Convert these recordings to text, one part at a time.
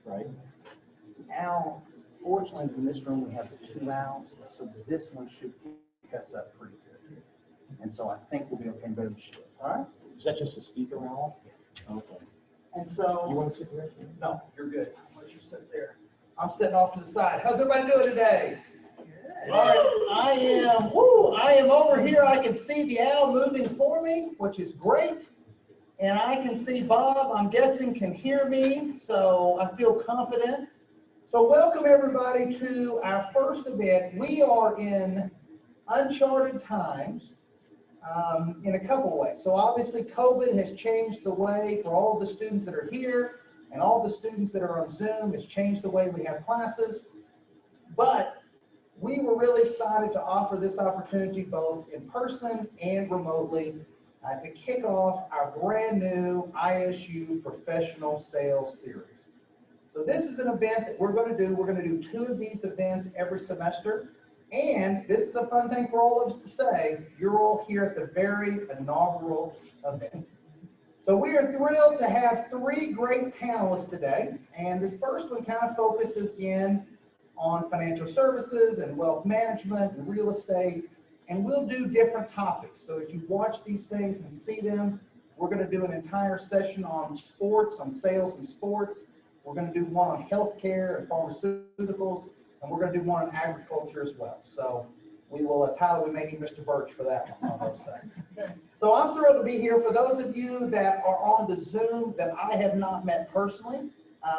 right? Al, fortunately in this room we have the two Al's, so this one should pick us up pretty good. And so I think we'll be okay, but we should. All right? Is that just a speaker, Al? Okay. And so, You want to sit there? no, you're good. I'll let you sit there. I'm sitting off to the side. How's everybody doing today? Good. All right, I am over here. I can see the Al moving for me, which is great. And I can see Bob, I'm guessing, can hear me, so I feel confident. So welcome everybody to our first event. We are in uncharted times in a couple of ways. So obviously COVID has changed the way for all the students that are here and all the students that are on Zoom. It's changed the way we have classes. But we were really excited to offer this opportunity both in person and remotely to kick off our brand new ISU Professional Sales Series. So this is an event that we're going to do. We're going to do 2 of these events every semester. And this is a fun thing for all of us to say, you're all here at the very inaugural event. So we are thrilled to have 3 great panelists today. And this first one kind of focuses in on financial services and wealth management and real estate. And we'll do different topics. So as you watch these things and see them, we're going to do an entire session on sports, on sales and sports. We're going to do one on healthcare and pharmaceuticals, and we're going to do one on agriculture as well. So we will, Tyler, we may need Mr. Birch for that one on those things. So I'm thrilled to be here. For those of you that are on the Zoom that I have not met personally,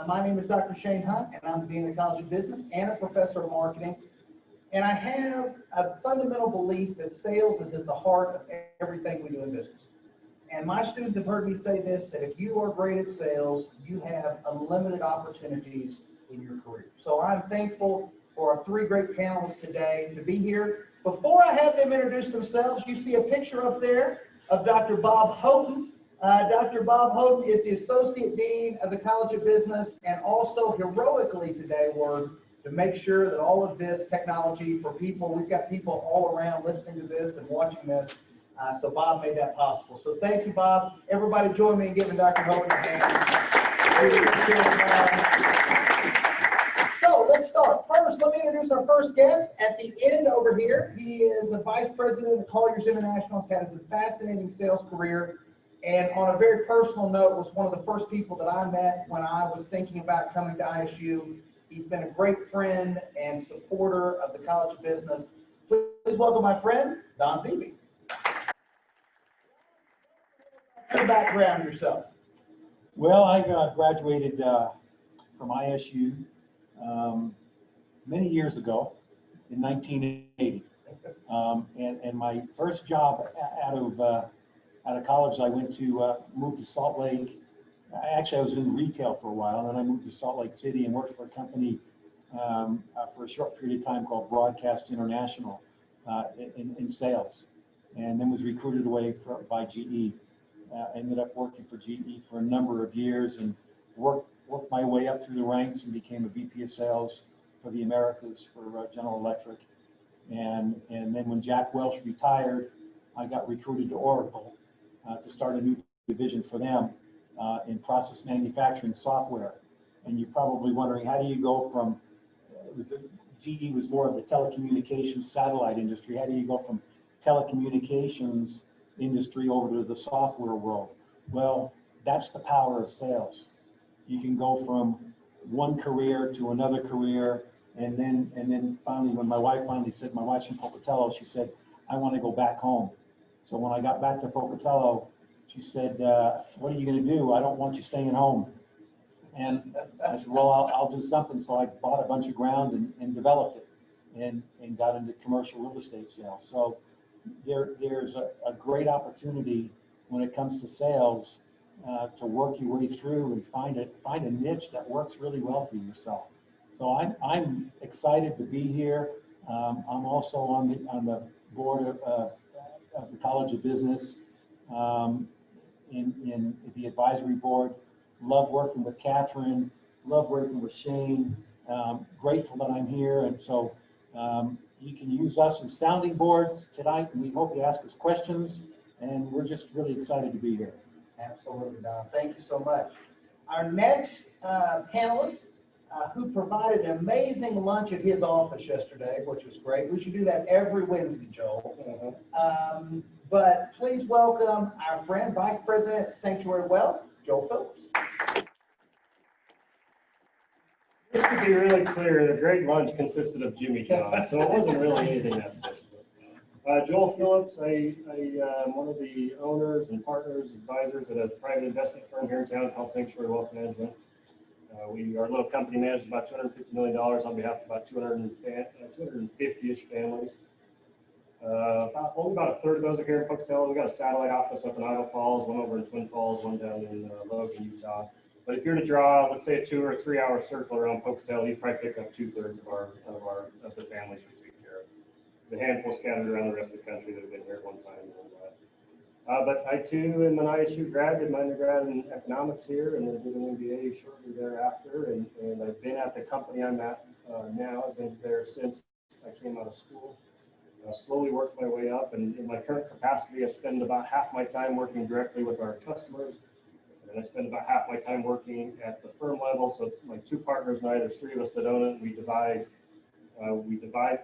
my name is Dr. Shane Hunt, and I'm the Dean of the College of Business and a professor of marketing. And I have a fundamental belief that sales is at the heart of everything we do in business. And my students have heard me say this, that if you are great at sales, you have unlimited opportunities in your career. So I'm thankful for our 3 great panelists today to be here. Before I have them introduce themselves, you see a picture up there of Dr. Bob Houghton. Dr. Bob Houghton is the Associate Dean of the College of Business and also heroically today worked to make sure that all of this technology for people, we've got people all around listening to this and watching this. So Bob made that possible. So thank you, Bob. Everybody join me in giving Dr. Houghton a hand. So let's start. First, let me introduce our first guest at the end over here. He is a vice president of Colliers International. He's had a fascinating sales career. And on a very personal note, was one of the first people that I met when I was thinking about coming to ISU. He's been a great friend and supporter of the College of Business. Please welcome my friend, Don Zebe. Your background yourself. Well, I graduated from ISU many years ago in 1980. And my first job out of college, I went to move to Salt Lake. Actually, I was in retail for a while, and then I moved to Salt Lake City and worked for a company for a short period of time called Broadcast International in sales, and then was recruited away by GE. Ended up working for GE for a number of years and worked my way up through the ranks and became a VP of sales for the Americas for General Electric. And then when Jack Welch retired, I got recruited to Oracle to start a new division for them in process manufacturing software. And you're probably wondering, how do you go from, GE was more of the telecommunications satellite industry, how do you go from telecommunications industry over to the software world? Well, that's the power of sales. You can go from one career to another career, and then finally, when my wife's from Pocatello, she said, I want to go back home. So when I got back to Pocatello, she said, what are you going to do? I don't want you staying home. And I said, well, I'll do something. So I bought a bunch of ground and developed it and got into commercial real estate sales. So there's a great opportunity when it comes to sales to work your way through and find a niche that works really well for yourself. So I'm excited to be here. I'm also on the board of the College of Business in the advisory board. Love working with Catherine. Love working with Shane. Grateful that I'm here, and so. You can use us as sounding boards tonight, and we hope you ask us questions, and we're just really excited to be here. Absolutely, Don. Thank you so much. Our next panelist who provided an amazing lunch at his office yesterday, which was great. We should do that every Wednesday, Joel. But please welcome our friend, Vice President, Sanctuary Wealth, Joel Phillips. Just to be really clear, the great lunch consisted of Jimmy John, so it wasn't really anything that special. Joel Phillips, I am one of the owners and partners, advisors at a private investment firm here in town called Sanctuary Wealth Management. Our little company manages about $250 million on behalf of about 250-ish families. Only about a third of those are here in Pocatello. We've got a satellite office up in Idaho Falls, one over in Twin Falls, one down in Logan, Utah. But if you're to draw, let's say, a 2 or 3 hour circle around Pocatello, you'd probably pick up 2/3 of the families we take care of. There's a handful scattered around the rest of the country that have been here at one time. But I too am an ISU grad, did my undergrad in economics here, and then did an MBA shortly thereafter. And I've been at the company I'm at now. I've been there since I came out of school. Slowly worked my way up, and in my current capacity, I spend about half my time working directly with our customers, and I spend about half my time working at the firm level. So it's my 2 partners and I, there's 3 of us that own it. We divide. I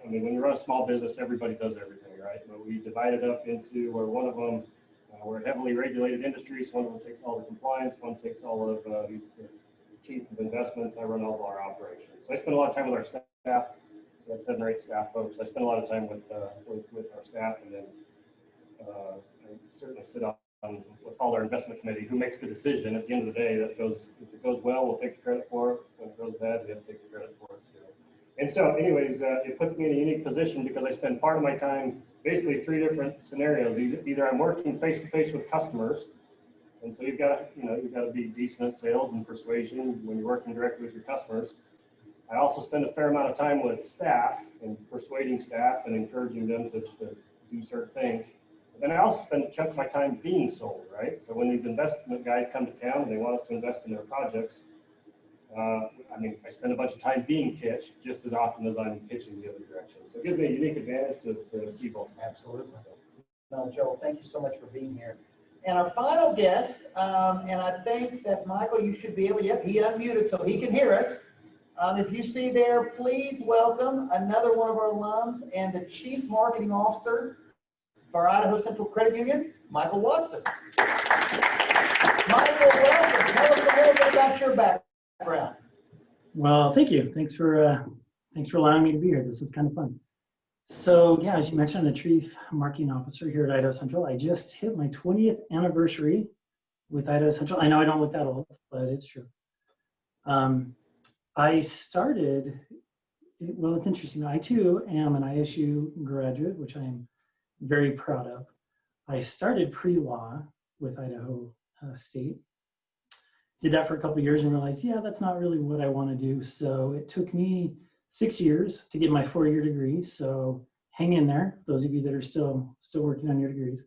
mean, when you run a small business, everybody does everything, right? But we divide it up into where one of them, we're a heavily regulated industry, so one of them takes all the compliance, one takes all of the chief of investments, and I run all of our operations. So I spend a lot of time with our staff. We have 7 or 8 staff folks. I spend a lot of time with our staff, and then I certainly sit on what's called our investment committee, who makes the decision at the end of the day that goes, if it goes well, we'll take the credit for it. When it goes bad, we have to take the credit for it too. And so anyways, it puts me in a unique position because I spend part of my time, basically 3 different scenarios. Either I'm working face-to-face with customers, and so you've got to be decent at sales and persuasion when you're working directly with your customers. I also spend a fair amount of time with staff and persuading staff and encouraging them to do certain things. But then I also spend a chunk of my time being sold, right? So when these investment guys come to town and they want us to invest in their projects, I spend a bunch of time being pitched just as often as I'm pitching the other direction. So it gives me a unique advantage to see both sides. Absolutely. No, Joel, thank you so much for being here. And our final guest, and I think that Michael, you should be able, yep, he unmuted so he can hear us. If you see there, please welcome another one of our alums and the Chief Marketing Officer for Idaho Central Credit Union, Michael Watson. Michael, welcome. Tell us a little bit about your background. Well, thank you. Thanks for allowing me to be here. This is kind of fun. So yeah, as you mentioned, I'm the Chief Marketing Officer here at Idaho Central. I just hit my 20th anniversary with Idaho Central. I know I don't look that old, but it's true. I started, well, it's interesting. I too am an ISU graduate, which I am very proud of. I started pre-law with Idaho State. Did that for a couple of years and realized, yeah, that's not really what I want to do. So it took me 6 years to get my 4-year degree. So hang in there, those of you that are still working on your degrees.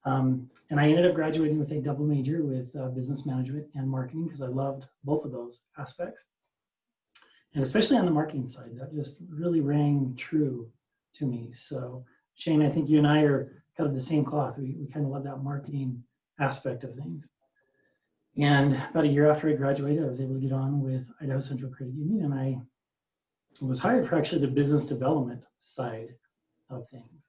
And I ended up graduating with a double major with business management and marketing because I loved both of those aspects. And especially on the marketing side, that just really rang true to me. So Shane, I think you and I are kind of the same cloth. We kind of love that marketing aspect of things. And about a year after I graduated, I was able to get on with Idaho Central Credit Union, and I was hired for actually the business development side of things.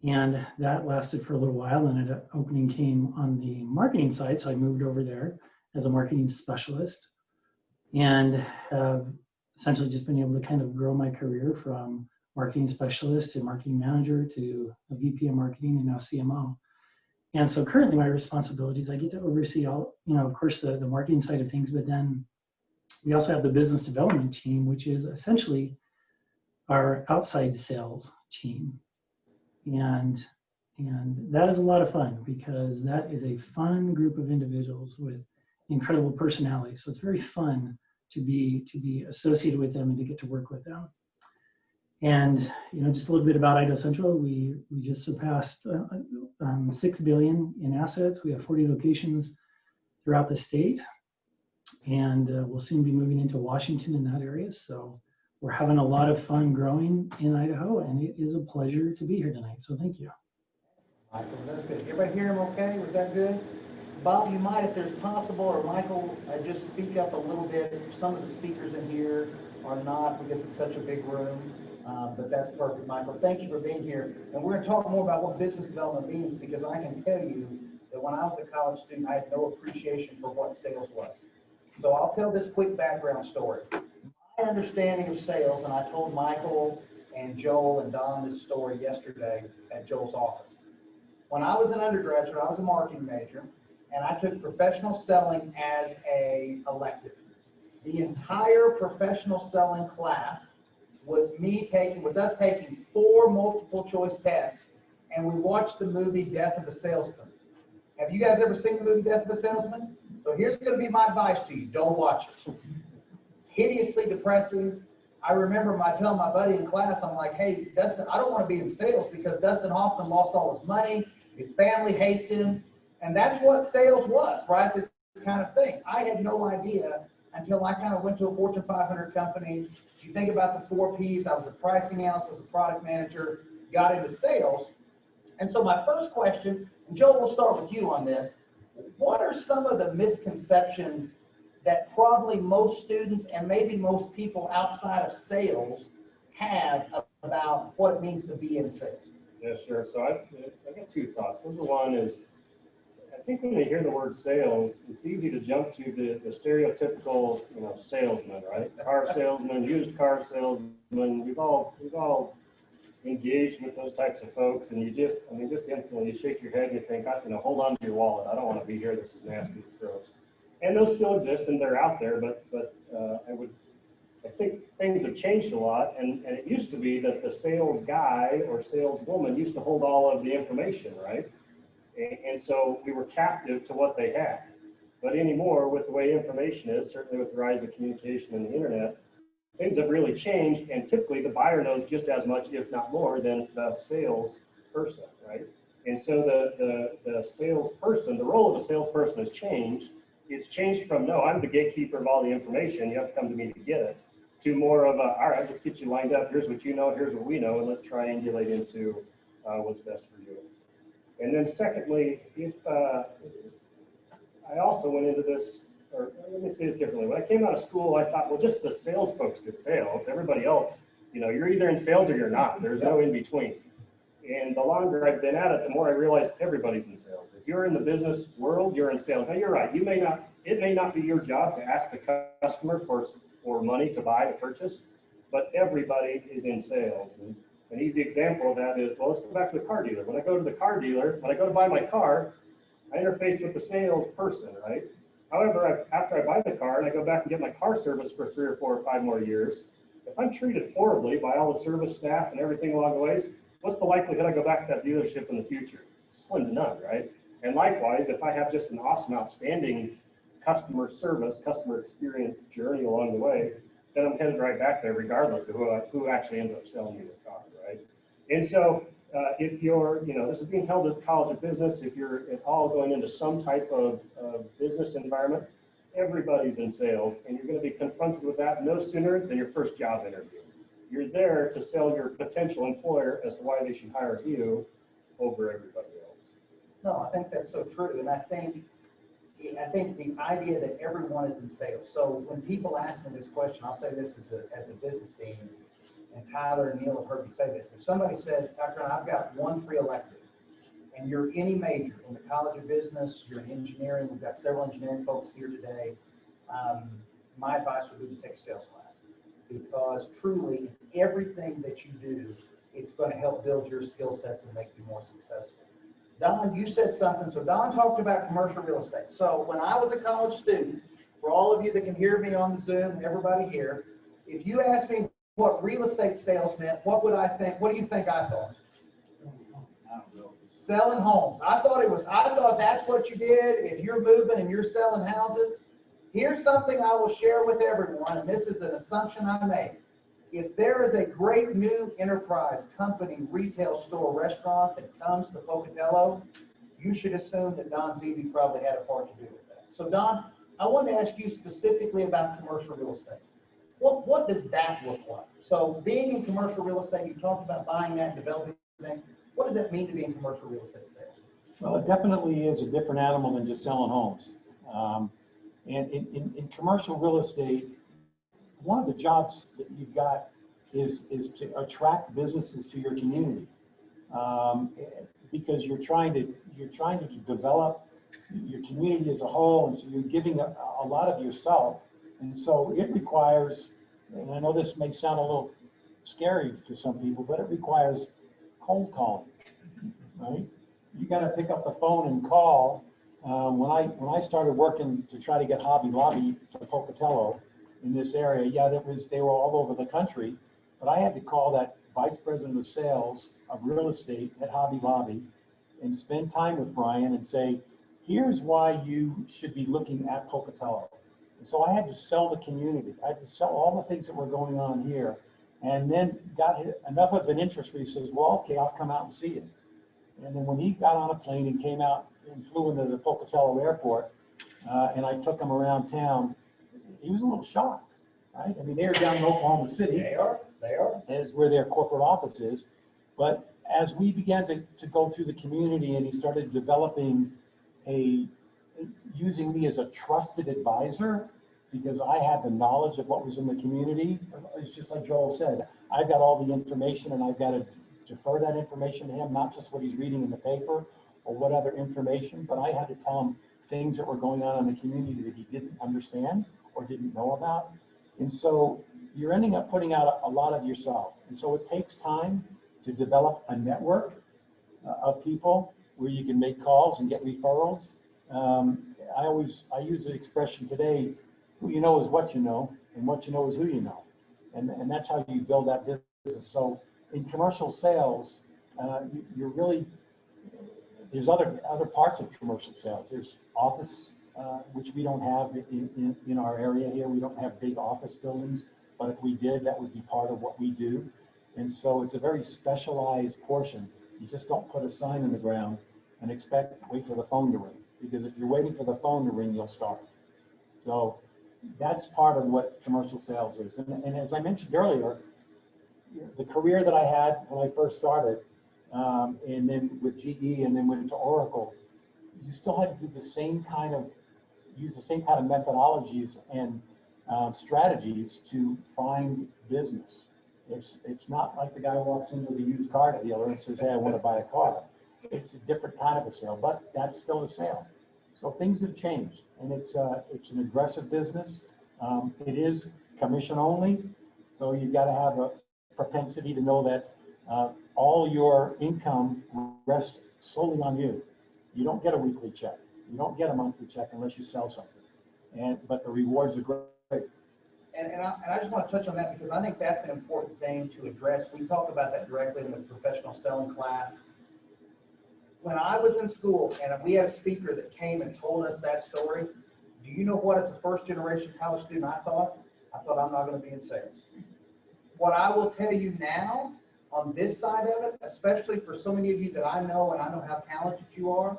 And that lasted for a little while, and an opening came on the marketing side, so I moved over there as a marketing specialist, and have essentially just been able to kind of grow my career from marketing specialist to marketing manager to a VP of marketing and now CMO. And so currently my responsibilities, I get to oversee all, of course, the marketing side of things, but then we also have the business development team, which is essentially our outside sales team. And that is a lot of fun because that is a fun group of individuals with incredible personalities. So it's very fun to be associated with them and to get to work with them. And just a little bit about Idaho Central. We just surpassed $6 billion in assets. We have 40 locations throughout the state, and we'll soon be moving into Washington in that area. So we're having a lot of fun growing in Idaho, and it is a pleasure to be here tonight. So thank you. Michael, that's good. Everybody hear him okay? Was that good? Bob, you might, if there's possible, or Michael, just speak up a little bit. Some of the speakers in here are not because it's such a big room, but that's perfect, Michael. Thank you for being here. And we're going to talk more about what business development means, because I can tell you that when I was a college student, I had no appreciation for what sales was. So I'll tell this quick background story. My understanding of sales, and I told Michael and Joel and Don this story yesterday at Joel's office. When I was an undergraduate, I was a marketing major, and I took professional selling as a elective. The entire professional selling class was us taking 4 multiple choice tests, and we watched the movie Death of a Salesman. Have you guys ever seen the movie Death of a Salesman? So here's going to be my advice to you: don't watch it. It's hideously depressing. I remember telling my buddy in class, I'm like, hey, Dustin, I don't want to be in sales because Dustin Hoffman lost all his money, his family hates him, and that's what sales was, right? This kind of thing. I had no idea until I kind of went to a Fortune 500 company. If you think about the 4 Ps, I was a pricing analyst, I was a product manager, got into sales. And so my first question, and Joe, we'll start with you on this. What are some of the misconceptions that probably most students and maybe most people outside of sales have about what it means to be in sales? Yeah, sure. So I got 2 thoughts. Number one is, I think when you hear the word sales, it's easy to jump to the stereotypical, salesman, right? Car salesman, used car salesman. We've all engaged with those types of folks, and you just instantly you shake your head and you think, hold on to your wallet. I don't want to be here. This is nasty. It's gross. And those still exist and they're out there, but I think things have changed a lot, and it used to be that the sales guy or saleswoman used to hold all of the information, right? And so we were captive to what they had. But anymore, with the way information is, certainly with the rise of communication and the internet, things have really changed, and typically the buyer knows just as much, if not more, than the sales person, right? And so the salesperson, the role of a salesperson has changed. It's changed from, no, I'm the gatekeeper of all the information, you have to come to me to get it, to more of a, all right, let's get you lined up, here's what you know, here's what we know, and let's triangulate into what's best for you. And then secondly, if I also went into this, or let me say this differently. When I came out of school, I thought, well, just the sales folks did sales. Everybody else, you're either in sales or you're not. There's no in between. And the longer I've been at it, the more I realize everybody's in sales. If you're in the business world, you're in sales. Now, you're right. It may not be your job to ask the customer for money to buy or purchase, but everybody is in sales. And an easy example of that is, well, let's go back to the car dealer. When I go to the car dealer, when I go to buy my car, I interface with the salesperson, right? However, after I buy the car and I go back and get my car serviced for 3 or 4 or 5 more years, if I'm treated horribly by all the service staff and everything along the ways, what's the likelihood I go back to that dealership in the future? Slim to none, right? And likewise, if I have just an awesome, outstanding customer service, customer experience journey along the way, then I'm headed right back there regardless of who actually ends up selling me the car, right? And so if you're, this is being held at the College of Business, if you're at all going into some type of business environment, everybody's in sales, and you're going to be confronted with that no sooner than your first job interview. You're there to sell your potential employer as to why they should hire you over everybody else. No, I think that's so true, and I think the idea that everyone is in sales. So when people ask me this question, I'll say this as a business dean, and Tyler and Neil have heard me say this. If somebody said, Dr. I've got 1 free elective, and you're any major in the College of Business, you're in engineering, we've got several engineering folks here today, my advice would be to take a sales class. Because truly, everything that you do, it's going to help build your skill sets and make you more successful. Don, you said something. So Don talked about commercial real estate. So when I was a college student, for all of you that can hear me on the Zoom, everybody here, if you asked me what real estate sales meant, what would I think? What do you think I thought? Selling homes. I thought that's what you did. If you're moving and you're selling houses, here's something I will share with everyone, and this is an assumption I make. If there is a great new enterprise, company, retail store, restaurant that comes to Pocatello, you should assume that Don Zebe probably had a part to do with that. So Don, I want to ask you specifically about commercial real estate. What does that look like? So being in commercial real estate, you talked about buying that and developing things. What does that mean to be in commercial real estate sales? Well, it definitely is a different animal than just selling homes. And in commercial real estate, one of the jobs that you've got is to attract businesses to your community. Because you're trying to develop your community as a whole, and so you're giving a lot of yourself. And so it requires, and I know this may sound a little scary to some people, but it requires cold calling, right? You got to pick up the phone and call. When I started working to try to get Hobby Lobby to Pocatello in this area, yeah, they were all over the country, but I had to call that vice president of sales of real estate at Hobby Lobby and spend time with Brian and say, here's why you should be looking at Pocatello. And so I had to sell the community. I had to sell all the things that were going on here, and then got enough of an interest where he says, well, okay, I'll come out and see you. And then when he got on a plane and came out and flew into the Pocatello airport, and I took him around town, he was a little shocked, right? I mean, they were down in Oklahoma City. They are. Is where their corporate office is. But as we began to go through the community, and he started developing using me as a trusted advisor, because I had the knowledge of what was in the community. It's just like Joel said, I've got all the information, and I've got to defer that information to him, not just what he's reading in the paper or what other information, but I had to tell him things that were going on in the community that he didn't understand or didn't know about. And so you're ending up putting out a lot of yourself. And so it takes time to develop a network of people where you can make calls and get referrals. I use the expression today, who you know is what you know, and what you know is who you know. And that's how you build that business. So in commercial sales, you're really, there's other parts of commercial sales. There's office, which we don't have in our area here. We don't have big office buildings, but if we did, that would be part of what we do. And so it's a very specialized portion. You just don't put a sign in the ground and wait for the phone to ring, because if you're waiting for the phone to ring, you'll starve. So that's part of what commercial sales is. And as I mentioned earlier, the career that I had when I first started, and then with GE and then went to Oracle, you still had to do the same kind of, use the same kind of methodologies and strategies to find business. It's not like the guy walks into the used car dealer and says, hey, I want to buy a car. It's a different kind of a sale, but that's still a sale. So things have changed, and it's an aggressive business. It is commission only, so you've got to have a propensity to know that all your income rests solely on you. You don't get a weekly check. You don't get a monthly check unless you sell something. But the rewards are great. And I just want to touch on that because I think that's an important thing to address. We talk about that directly in the professional selling class. When I was in school and we had a speaker that came and told us that story, do you know what, as a first generation college student, I thought I'm not going to be in sales. What I will tell you now on this side of it, especially for so many of you that I know and I know how talented you are,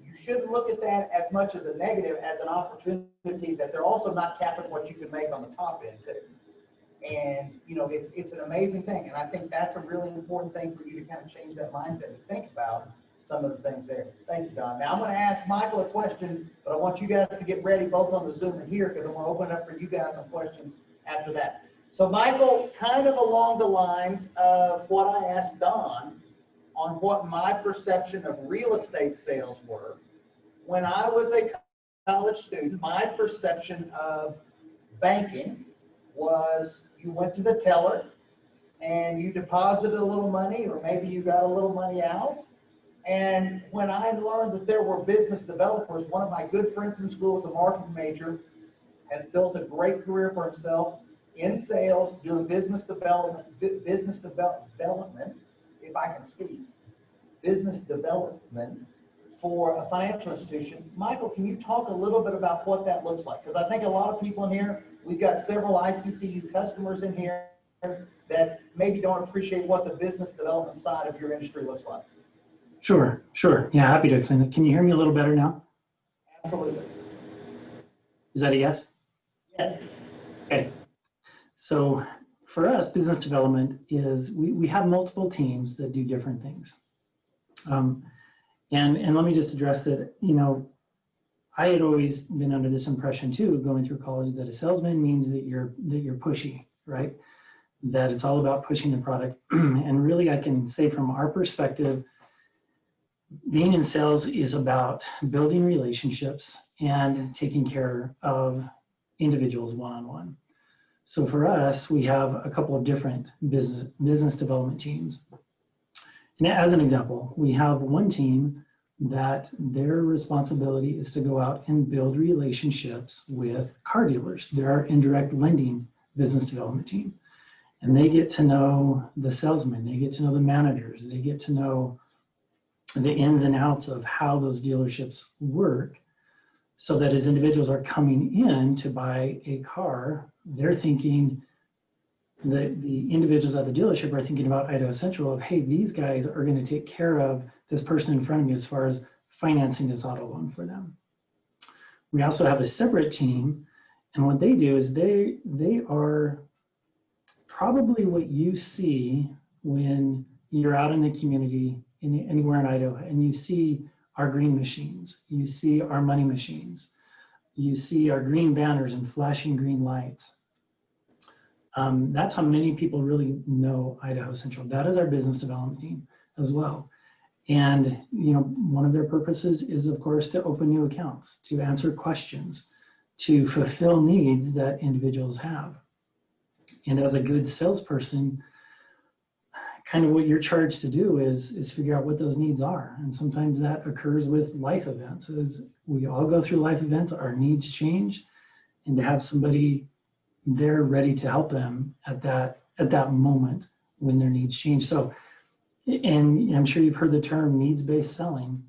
you shouldn't look at that as much as a negative, as an opportunity that they're also not capping what you can make on the top end too. And you know, it's an amazing thing. And I think that's a really important thing for you to kind of change that mindset and think about some of the things there. Thank you, Don. Now I'm going to ask Michael a question, but I want you guys to get ready both on the Zoom and here, because I'm going to open it up for you guys on questions after that. So Michael, kind of along the lines of what I asked Don on what my perception of real estate sales were. When I was a college student, my perception of banking was you went to the teller and you deposited a little money, or maybe you got a little money out. And when I learned that there were business developers, one of my good friends in school was a marketing major, has built a great career for himself in sales, doing business development, if I can speak, business development for a financial institution. Michael, can you talk a little bit about what that looks like? Because I think a lot of people in here, we've got several ICCU customers in here that maybe don't appreciate what the business development side of your industry looks like. Sure. Yeah, happy to explain that. Can you hear me a little better now? Absolutely. Is that a yes? Yes. Okay. So for us, business development is, we have multiple teams that do different things. And let me just address that, I had always been under this impression too, going through college, that a salesman means that you're pushy, right? That it's all about pushing the product. And really, I can say from our perspective, being in sales is about building relationships and taking care of individuals one-on-one. So for us, we have a couple of different business development teams. And as an example, we have one team that their responsibility is to go out and build relationships with car dealers. They're our indirect lending business development team. And they get to know the salesmen, they get to know the managers, they get to know the ins and outs of how those dealerships work, so that as individuals are coming in to buy a car, they're thinking, the individuals at the dealership are thinking about Idaho Central of, hey, these guys are going to take care of this person in front of me as far as financing this auto loan for them. We also have a separate team, and what they do is they are probably what you see when you're out in the community anywhere in Idaho and you see our green machines, you see our money machines, you see our green banners and flashing green lights. That's how many people really know Idaho Central. That is our business development team as well. And one of their purposes is, of course, to open new accounts, to answer questions, to fulfill needs that individuals have. And as a good salesperson, kind of what you're charged to do is figure out what those needs are. And sometimes that occurs with life events. As we all go through life events, our needs change, and to have somebody there ready to help them at that moment when their needs change. So, and I'm sure you've heard the term needs-based selling.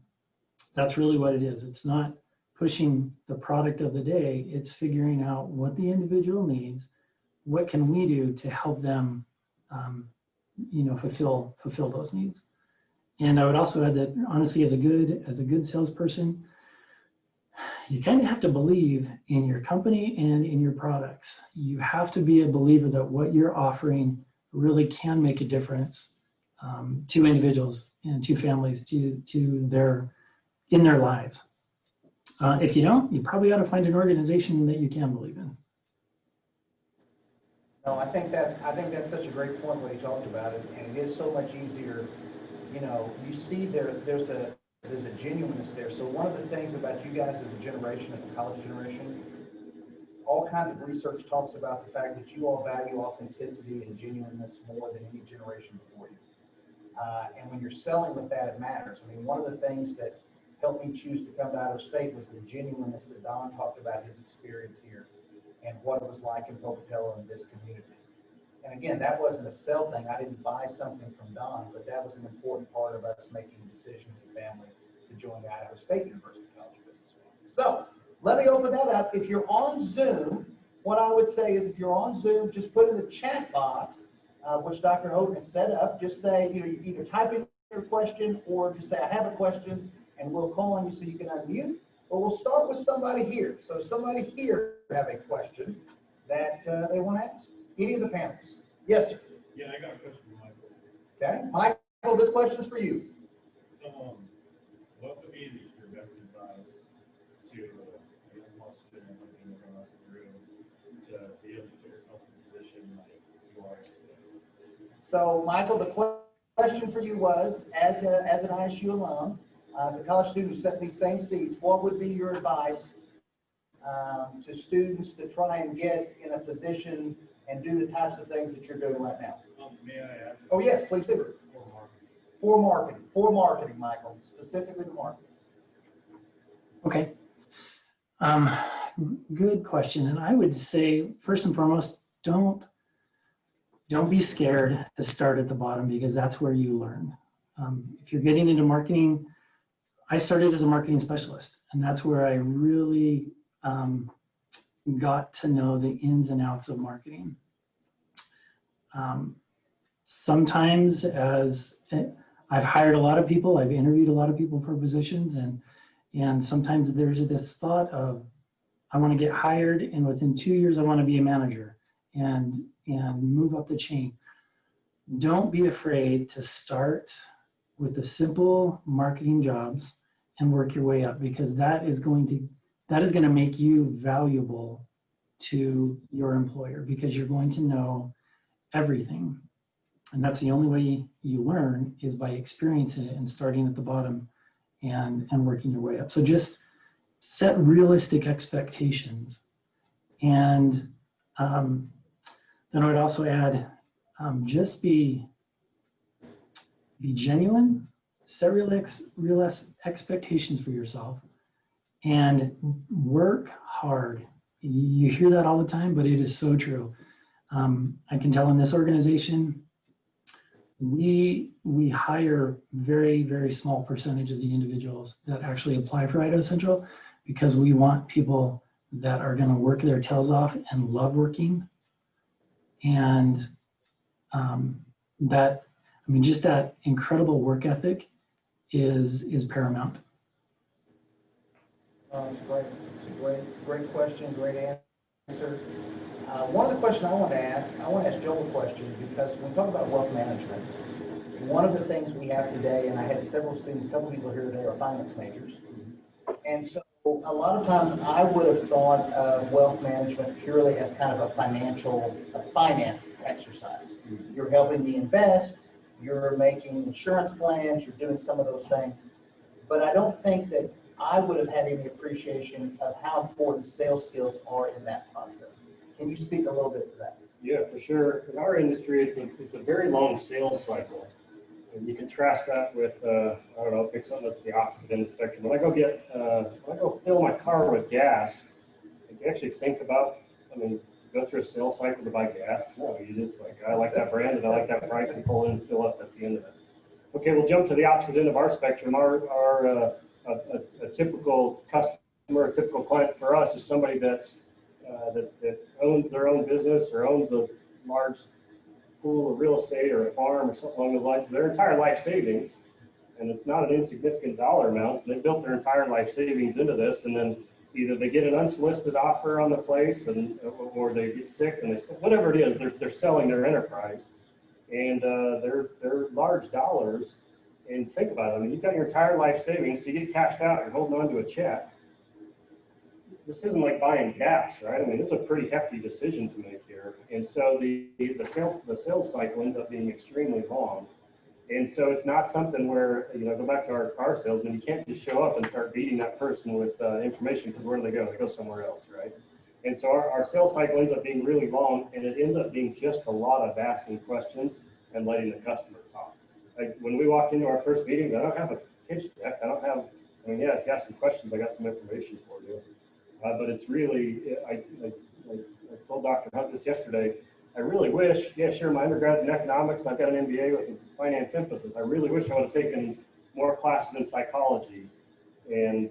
That's really what it is. It's not pushing the product of the day. It's figuring out what the individual needs, what can we do to help them fulfill those needs. And I would also add that honestly, as a good salesperson, you kind of have to believe in your company and in your products. You have to be a believer that what you're offering really can make a difference to individuals and to families, in their lives. If you don't, you probably ought to find an organization that you can believe in. No, I think that's such a great point what he talked about it, and it is so much easier. You see there's a genuineness there. So one of the things about you guys as a generation, as a college generation, all kinds of research talks about the fact that you all value authenticity and genuineness more than any generation before you. And when you're selling with that, it matters. I mean, one of the things that helped me choose to come to Idaho State was the genuineness that Don talked about his experience here and what it was like in Pocatello and this community. And again, that wasn't a sell thing. I didn't buy something from Don, but that was an important part of us making decisions as a family to join the Idaho State University College of Business School. So let me open that up. If you're on Zoom, what I would say is if you're on Zoom, just put in the chat box, which Dr. Houghton has set up, just say, you either type in your question or just say, I have a question, and we'll call on you so you can unmute. But we'll start with somebody here. So somebody here have a question that they want to ask. Any of the panelists? Yes, sir. Yeah, I got a question for Michael. Okay, Michael, this question's for you. So, what would be your best advice to a young student looking across the room to be able to put yourself in a position like you are today? So, Michael, the question for you was, as an ISU alum, as a college student who sat in these same seats, what would be your advice to students to try and get in a position and do the types of things that you're doing right now? May I ask? Oh, yes, please do. For marketing. For marketing, Michael, specifically the marketing. Okay. Good question. And I would say, first and foremost, don't be scared to start at the bottom, because that's where you learn. If you're getting into marketing, I started as a marketing specialist, and that's where I really got to know the ins and outs of marketing. Sometimes as I've hired a lot of people, I've interviewed a lot of people for positions, and sometimes there's this thought of, I want to get hired and within 2 years I want to be a manager and move up the chain. Don't be afraid to start with the simple marketing jobs and work your way up, because that is going to make you valuable to your employer, because you're going to know everything. And that's the only way you learn, is by experiencing it and starting at the bottom and working your way up. So just set realistic expectations. And then I would also add, just be genuine, set real expectations for yourself, and work hard. You hear that all the time, but it is so true. I can tell in this organization, we hire very, very small percentage of the individuals that actually apply for Idaho Central, because we want people that are going to work their tails off and love working. And just that incredible work ethic is paramount. It's great. It's a great question, great answer. One of the questions I want to ask Joel a question, because when we talk about wealth management, one of the things we have today, and I had several students, a couple people here today are finance majors. And so a lot of times I would have thought of wealth management purely as kind of a finance exercise. You're helping me invest, you're making insurance plans, you're doing some of those things. But I don't think that I would have had any appreciation of how important sales skills are in that process. Can you speak a little bit to that? Yeah, for sure. In our industry, it's a very long sales cycle. And you contrast that with, I don't know, pick something that's the opposite end of the spectrum. When I go fill my car with gas, I actually think about, go through a sales cycle to buy gas. No, you just I like that brand and I like that price, and pull in and fill up. That's the end of it. Okay, we'll jump to the opposite end of our spectrum. A typical customer, a typical client for us is somebody that owns their own business or owns a large pool of real estate or a farm or something along those lines. Their entire life savings, and it's not an insignificant dollar amount. They built their entire life savings into this, and then either they get an unsolicited offer on the place, or they get sick, and whatever it is, they're selling their enterprise, and they're large dollars. And think about it. You've got your entire life savings, so you get cashed out, you're holding on to a check. This isn't like buying gas, right? This is a pretty hefty decision to make here. And so the sales cycle ends up being extremely long. And so it's not something where, go back to our car salesman, you can't just show up and start beating that person with information, because where do they go? They go somewhere else, right? And so our sales cycle ends up being really long, and it ends up being just a lot of asking questions and letting the customer talk. Like when we walk into our first meetings, I don't have a pitch deck. I don't have, if you ask some questions, I got some information for you. But it's really, I told Dr. Hunt this yesterday, I really wish, my undergrad's in economics, and I've got an MBA with a finance emphasis. I really wish I would have taken more classes in psychology and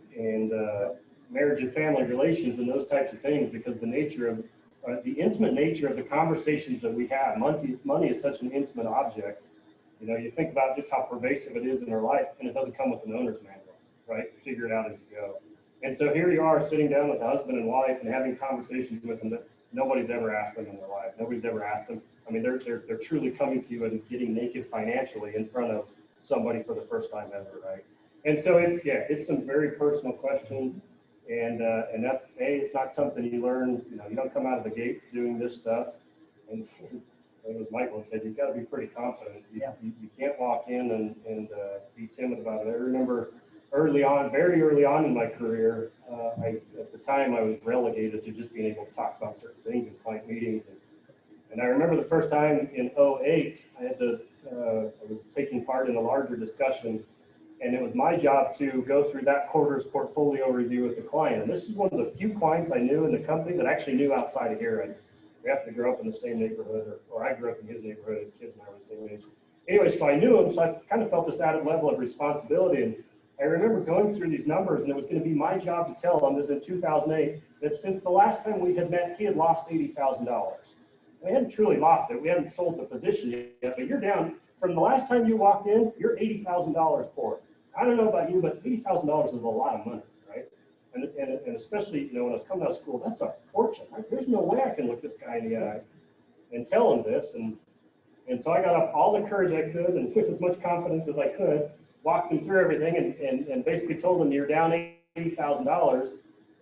marriage and family relations and those types of things, because the intimate nature of the conversations that we have. Money is such an intimate object. You think about just how pervasive it is in our life, and it doesn't come with an owner's manual, right? Figure it out as you go. And so here you are sitting down with a husband and wife and having conversations with them that nobody's ever asked them in their life. Nobody's ever asked them. They're truly coming to you and getting naked financially in front of somebody for the first time ever, right? And so it's some very personal questions, and that's it's not something you learn. You don't come out of the gate doing this stuff. And as Michael said, you've got to be pretty confident. You can't walk in and be timid about it. I remember very early on in my career, at the time I was relegated to just being able to talk about certain things in client meetings. And I remember the first time in 2008, I was taking part in a larger discussion, and it was my job to go through that quarter's portfolio review with the client. And this is one of the few clients I knew in the company that actually knew outside of here. We happened to grow up in the same neighborhood, or I grew up in his neighborhood. His kids and I were the same age. Anyway, so I knew him, so I kind of felt this added level of responsibility. And I remember going through these numbers, and it was going to be my job to tell him, this in 2008, that since the last time we had met, he had lost $80,000. We hadn't truly lost it. We hadn't sold the position yet, but you're down. From the last time you walked in, you're $80,000 poor. I don't know about you, but $80,000 is a lot of money, right? And especially, when I was coming out of school, that's a fortune, right? There's no way I can look this guy in the eye and tell him this. And so I got up all the courage I could and with as much confidence as I could. walked him through everything and basically told him you're down $80,000.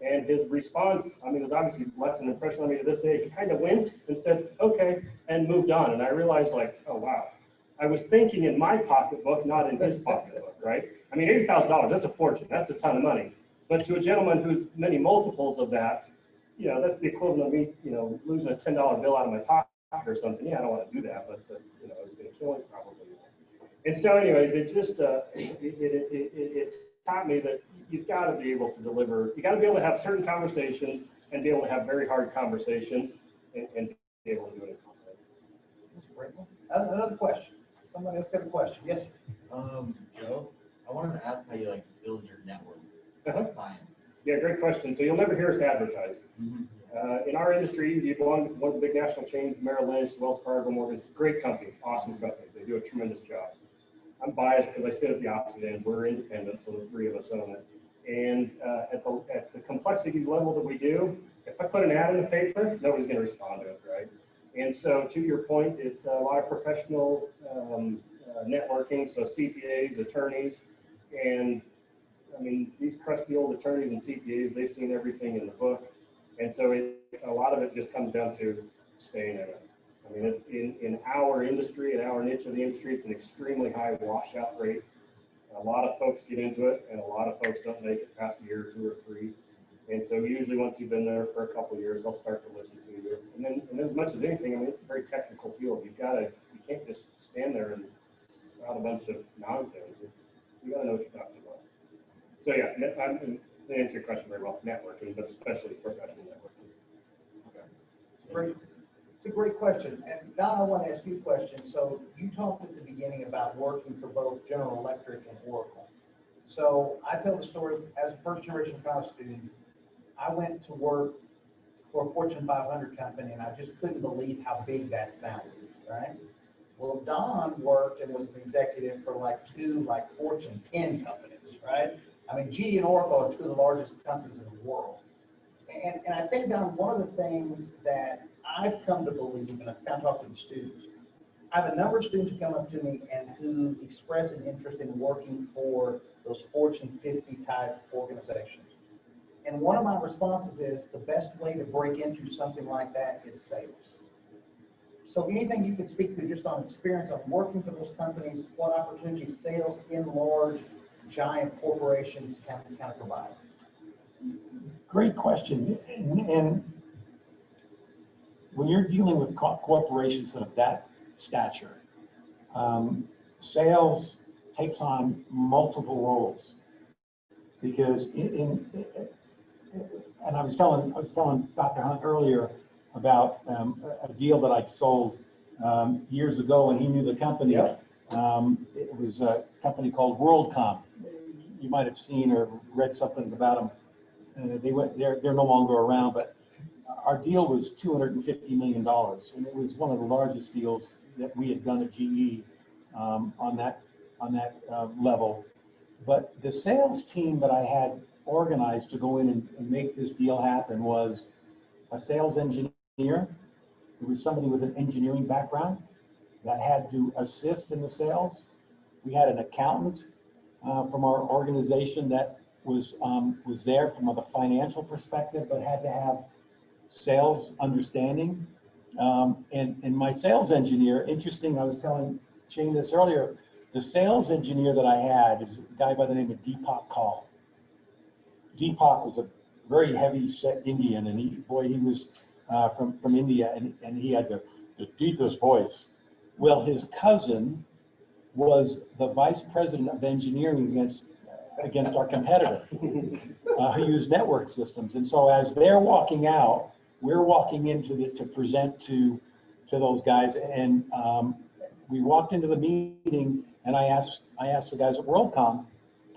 And his response, I mean, was obviously left an impression on me to this day. He kind of winced and said, okay, and moved on. And I realized, like, oh, wow. I was thinking in my pocketbook, not in his pocketbook, right? I mean, $80,000, that's a fortune. That's a ton of money. But to a gentleman who's many multiples of that, you know, that's the equivalent of me, you know, losing a $10 bill out of my pocket or something. Yeah, I don't want to do that, but, you know, it's going to kill him probably. And so anyways, it just, it taught me that you've got to be able to deliver, you got to be able to have certain conversations and be able to have very hard conversations and be able to do it. Another question. Somebody else got a question? Yes, sir. Joe, I wanted to ask how you like to build your network with clients. Yeah, great question. So you'll never hear us advertise. In our industry, you go on one of the big national chains, Merrill Lynch, Wells Fargo, Morgan, great companies, awesome companies. They do a tremendous job. I'm biased because I sit at the opposite end. We're independent, so the three of us own it. And at the complexity level that we do, if I put an ad in the paper, nobody's going to respond to it, right? And so to your point, it's a lot of professional networking, so CPAs, attorneys, and I mean, these crusty old attorneys and CPAs, they've seen everything in the book. And so a lot of it just comes down to staying in it. I mean, it's in our industry, in our niche of the industry, it's an extremely high washout rate. A lot of folks get into it, and a lot of folks don't make it past a year or two or three. And so usually once you've been there for a couple of years, they'll start to listen to you. And then as much as anything, I mean, it's a very technical field. You can't just stand there and spout a bunch of nonsense. You got to know what you're talking about. So yeah, I'm to answer your question very well, networking, but especially professional networking. Great. It's a great question. And Don, I want to ask you a question. So you talked at the beginning about working for both General Electric and Oracle. So I tell the story as a first generation college student. I went to work for a Fortune 500 company, and I just couldn't believe how big that sounded, right? Well, Don worked and was an executive for two Fortune 10 companies, right? I mean, GE and Oracle are two of the largest companies in the world. And I think, Don, one of the things that I've come to believe, and I've kind of talked to the students, I have a number of students who come up to me and who express an interest in working for those Fortune 50 type organizations. And one of my responses is the best way to break into something like that is sales. So anything you could speak to just on experience of working for those companies, what opportunities sales in large, giant corporations can kind of provide? Great question. And when you're dealing with corporations of that stature, sales takes on multiple roles. Because and I was telling Dr. Hunt earlier about a deal that I sold years ago, and he knew the company. Yep. It was a company called WorldCom. You might have seen or read something about them. They're no longer around, but our deal was $250 million, and it was one of the largest deals that we had done at GE on that level. But the sales team that I had organized to go in and make this deal happen was a sales engineer. It was somebody with an engineering background that had to assist in the sales. We had an accountant from our organization that was there from a financial perspective, but had to have sales understanding. And my sales engineer, interesting, I was telling Shane this earlier, the sales engineer that I had is a guy by the name of Deepak Kaul. Deepak was a very heavy set Indian, and he was from India, and he had the deepest voice. Well, his cousin was the vice president of engineering against our competitor, who used network systems. And so as they're walking out, we're walking into to present to those guys, and we walked into the meeting, and I asked the guys at WorldCom,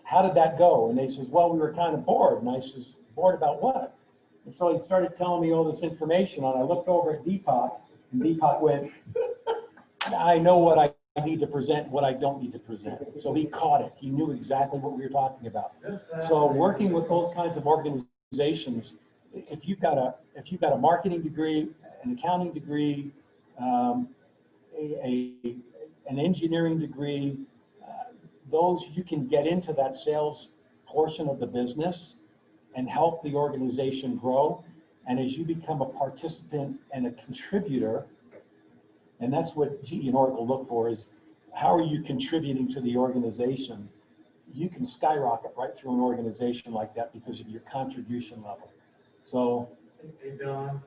how did that go? And they said, well, we were kind of bored. And I says, bored about what? And so he started telling me all this information, and I looked over at Deepak, and Deepak went, I know what I need to present, what I don't need to present. So he caught it. He knew exactly what we were talking about. So working with those kinds of organizations, if you've got a marketing degree, an accounting degree, an engineering degree, those, you can get into that sales portion of the business and help the organization grow. And as you become a participant and a contributor, and that's what GE and Oracle look for, is how are you contributing to the organization? You can skyrocket right through an organization like that because of your contribution level. So, Hey, Don,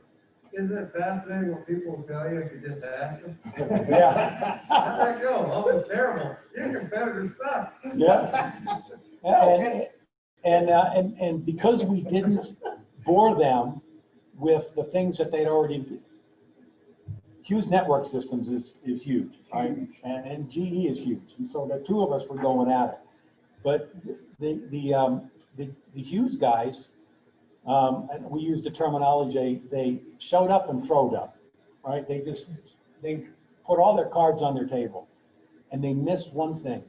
isn't it fascinating when people tell you you just ask them? yeah. How'd that go? Oh, it was terrible. Your competitor sucked. Yeah. And because we didn't bore them with the things that they'd already, Hughes Network Systems is huge, right? And GE is huge. And so the two of us were going at it. But the Hughes guys, and we use the terminology, they showed up and throwed up, right? They put all their cards on their table, and they missed one thing.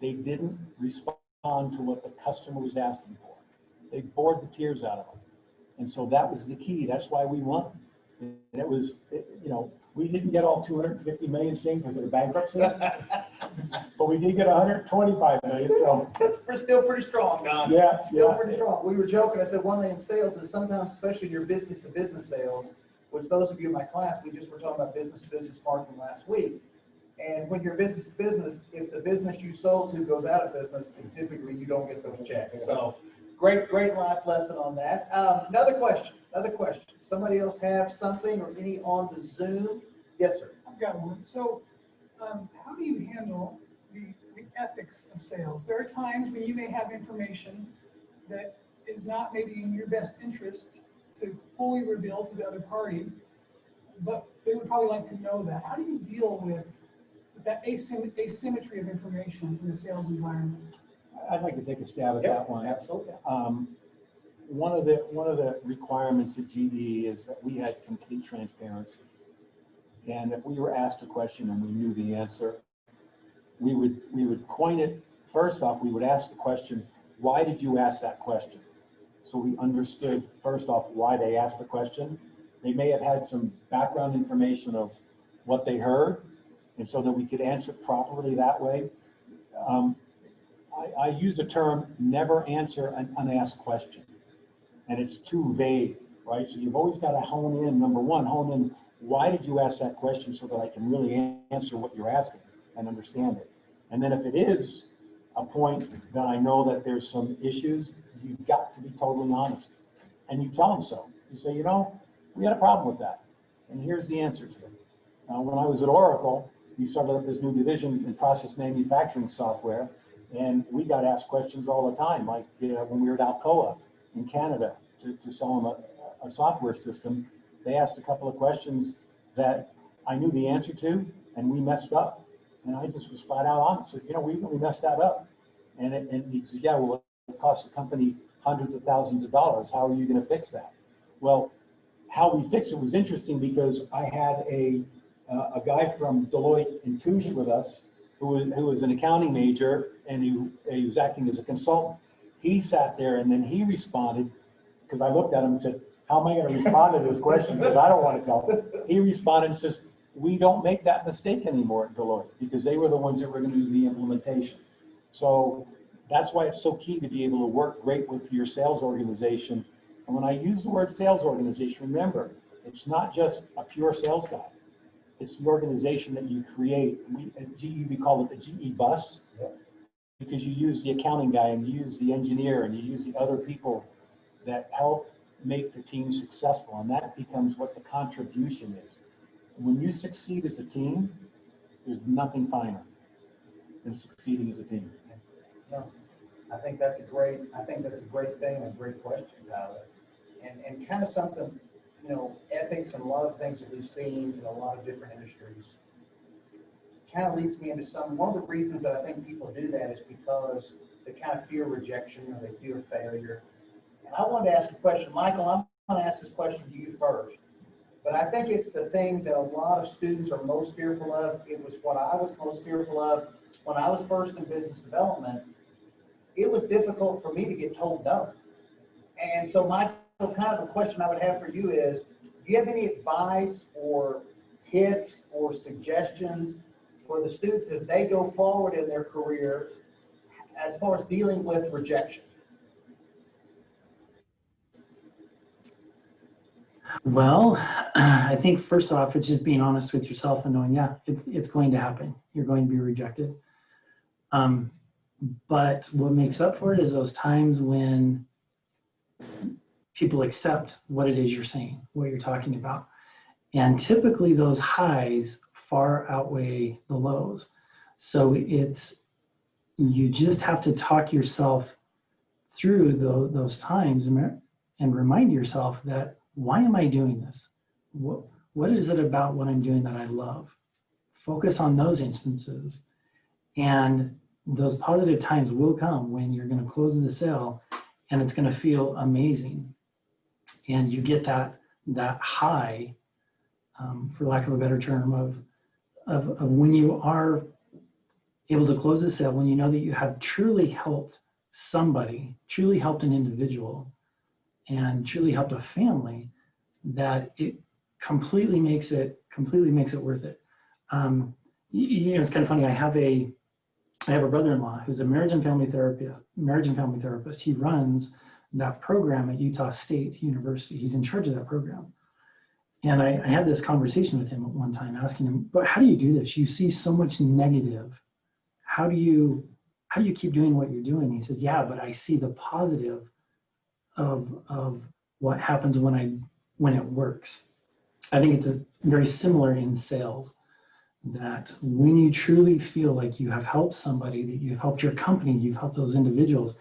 They didn't respond to what the customer was asking for. They bored the tears out of them. And so that was the key. That's why we won. And it was, you know, we didn't get all 250 million things because of the bankruptcy, but we did get 125 million, so. That's still pretty strong, Don. Yeah, Still yeah. pretty strong. We were joking. I said one thing in sales is sometimes, especially your business to business sales, which those of you in my class, we just were talking about business to business marketing last week. And when you're business to business, if the business you sold to goes out of business, then typically you don't get those checks. So great life lesson on that. Another question. Somebody else have something or any on the Zoom? Yes, sir. I've got one. So how do you handle the ethics of sales? There are times when you may have information that is not maybe in your best interest to fully reveal to the other party, but they would probably like to know that. How do you deal with that asymmetry of information in the sales environment? I'd like to take a stab at that one. Absolutely. One of the requirements of GE is that we had complete transparency. And if we were asked a question and we knew the answer, we would coin it. First off, we would ask the question, why did you ask that question? So we understood, first off, why they asked the question. They may have had some background information of what they heard, and so that we could answer properly that way. I use the term, never answer an unasked question. And it's too vague, right? So you've always got to hone in, number one, hone in, why did you ask that question so that I can really answer what you're asking and understand it? And then if it is a point that I know that there's some issues, you've got to be totally honest. And you tell them so. You say, you know, we had a problem with that. And here's the answer to it. When I was at Oracle, we started up this new division in process manufacturing software. And we got asked questions all the time, like when we were at Alcoa in Canada to sell them a software system. They asked a couple of questions that I knew the answer to, and we messed up. And I just was flat out honest. Said, you know, we messed that up. And he said, yeah, well, it cost the company hundreds of thousands of dollars. How are you going to fix that? Well, how we fixed it was interesting because I had a guy from Deloitte and Touche with us who was an accounting major, and he was acting as a consultant. He sat there and then he responded, because I looked at him and said, how am I going to respond to this question? Because I don't want to tell him. He responded and says, we don't make that mistake anymore at Deloitte, because they were the ones that were going to do the implementation. So that's why it's so key to be able to work great with your sales organization. And when I use the word sales organization, remember, it's not just a pure sales guy. It's the organization that you create. At GE, we call it the GE bus, because you use the accounting guy and you use the engineer and you use the other people that help make the team successful. And that becomes what the contribution is. When you succeed as a team, there's nothing finer than succeeding as a team. No, I think that's a great thing and a great question, Tyler. And kind of something, you know, ethics and a lot of things that we've seen in a lot of different industries kind of leads me into one of the reasons that I think people do that is because they kind of fear rejection or they fear failure. And I wanted to ask a question. Michael, I'm going to ask this question to you first. But I think it's the thing that a lot of students are most fearful of. It was what I was most fearful of when I was first in business development. It was difficult for me to get told no. And so Michael, kind of a question I would have for you is, do you have any advice or tips or suggestions for the students as they go forward in their career as far as dealing with rejection? Well, I think first off, it's just being honest with yourself and knowing, yeah, it's going to happen. You're going to be rejected. But what makes up for it is those times when people accept what it is you're saying, what you're talking about. And typically those highs far outweigh the lows. So you just have to talk yourself through those times and remind yourself that, why am I doing this? What is it about what I'm doing that I love? Focus on those instances, and those positive times will come when you're going to close the sale and it's going to feel amazing. And you get that high, for lack of a better term, of when you are able to close the sale, when you know that you have truly helped somebody, truly helped an individual, and truly helped a family, that it completely makes it worth it. It's kind of funny. I have a brother-in-law who's a marriage and family therapist. He runs that program at Utah State University. He's in charge of that program. And I had this conversation with him at one time, asking him, but how do you do this? You see so much negative. How do you keep doing what you're doing? He says, yeah, but I see the positive of what happens when it works. I think it's very similar in sales, that when you truly feel like you have helped somebody, that you've helped your company, you've helped those individuals,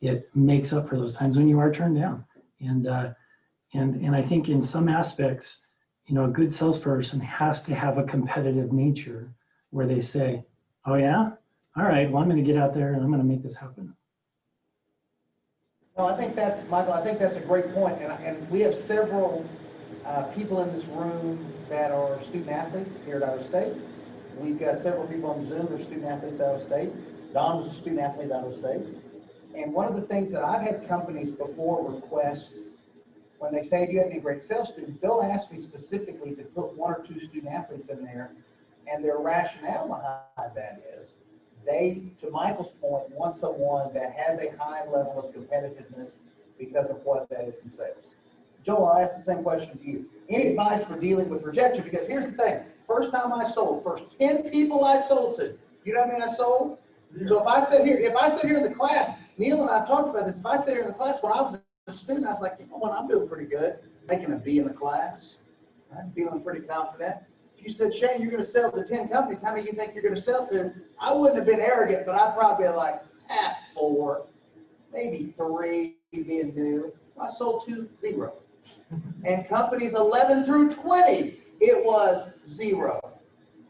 it makes up for those times when you are turned down. And I think in some aspects, a good salesperson has to have a competitive nature where they say, oh yeah, all right, well, I'm going to get out there and I'm going to make this happen. No, Michael, I think that's a great point. And we have several people in this room that are student athletes here at Idaho State. We've got several people on Zoom that are student athletes out of state. Don was a student athlete out of state. And one of the things that I've had companies before request, when they say, do you have any great sales students, they'll ask me specifically to put 1 or 2 student athletes in there. And their rationale behind that is, they, to Michael's point, want someone that has a high level of competitiveness because of what that is in sales. Joel, I'll ask the same question to you. Any advice for dealing with rejection? Because here's the thing. First time I sold, first 10 people I sold to, you know how many I sold? Yeah. So if I sit here in the class, Neil and I talked about this, if I sit here in the class when I was a student, I was like, you know what, I'm doing pretty good. Making a B in the class. I'm feeling pretty confident. If you said, Shane, you're going to sell to 10 companies, how many do you think you're going to sell to? I wouldn't have been arrogant, but I'd probably be like, 4, maybe 3 being new. I sold to 0. And companies 11 through 20, it was 0.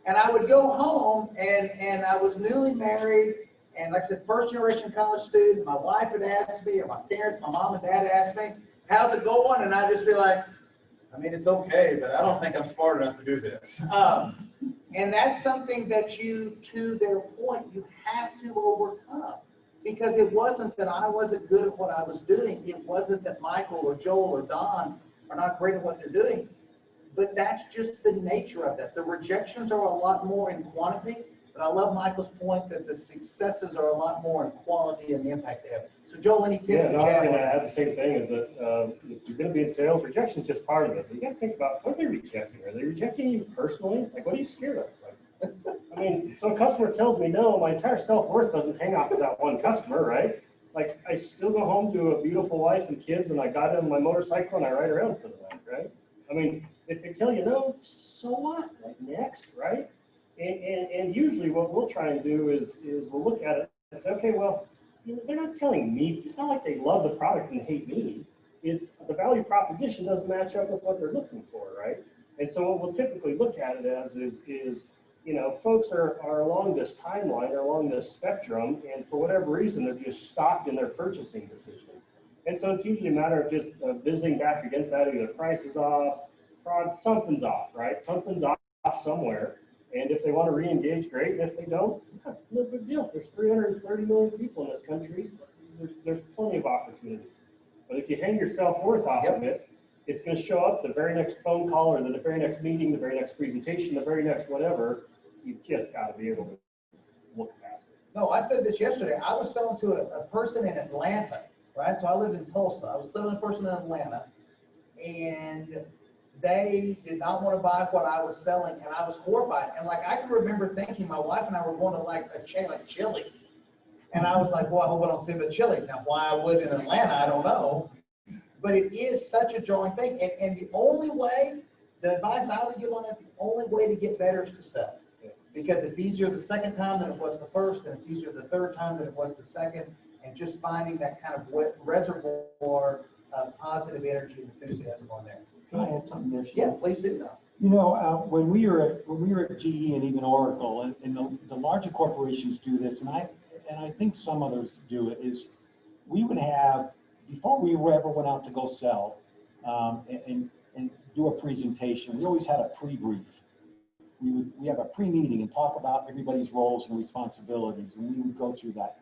And I would go home, and I was newly married, and like I said, first generation college student. My wife had asked me, or my parents, my mom and dad asked me, how's it going? And I'd just be like, I mean, it's okay, but I don't think I'm smart enough to do this. And that's something that you, to their point, you have to overcome. Because it wasn't that I wasn't good at what I was doing. It wasn't that Michael or Joel or Don are not great at what they're doing. But that's just the nature of that. The rejections are a lot more in quantity, but I love Michael's point that the successes are a lot more in quality and the impact they have. So Joel, any tips? Yeah, no, I'm going to add the same thing, is that if you're going to be in sales, rejection is just part of it. But you got to think about, what are they rejecting? Are they rejecting you personally? Like, what are you scared of? Like, I mean, so a customer tells me no, my entire self-worth doesn't hang off of that one customer, right? Like, I still go home to a beautiful wife and kids, and I got on my motorcycle and I ride around for the night, right? I mean, if they tell you no, so what? Like, next, right? And usually what we'll try and do is we'll look at it and say, okay, well, they're not telling me. It's not like they love the product and hate me. It's the value proposition doesn't match up with what they're looking for, right? And so what we'll typically look at it as is folks are along this timeline or along this spectrum, and for whatever reason, they're just stopped in their purchasing decision. And so it's usually a matter of just visiting back against that. Either price is off, something's off, right? Something's off somewhere. And if they want to re-engage, great. And if they don't, no big deal. There's 330 million people in this country. There's plenty of opportunity. But if you hang your self-worth off of it, it's going to show up the very next phone call or the very next meeting, the very next presentation, the very next whatever. You've just got to be able to look past it. No, I said this yesterday. I was selling to a person in Atlanta, right? So I lived in Tulsa. I was selling to a person in Atlanta, and they did not want to buy what I was selling, and I was horrified. And like, I can remember thinking my wife and I were going to like a chain like Chili's. And I was like, well, I hope I don't see the Chili's. Now, why I would in Atlanta, I don't know. But it is such a jarring thing. And the only way, the advice I would give on that, the only way to get better is to sell. Because it's easier the second time than it was the first, and it's easier the third time than it was the second. And just finding that kind of reservoir of positive energy and enthusiasm on there. Can I add something there? Yeah, please do. You know, when we were at GE and even Oracle, and the larger corporations do this, and I think some others do it, is we would have, before we ever went out to go sell and do a presentation, we always had a pre-brief. We have a pre-meeting and talk about everybody's roles and responsibilities, and we would go through that.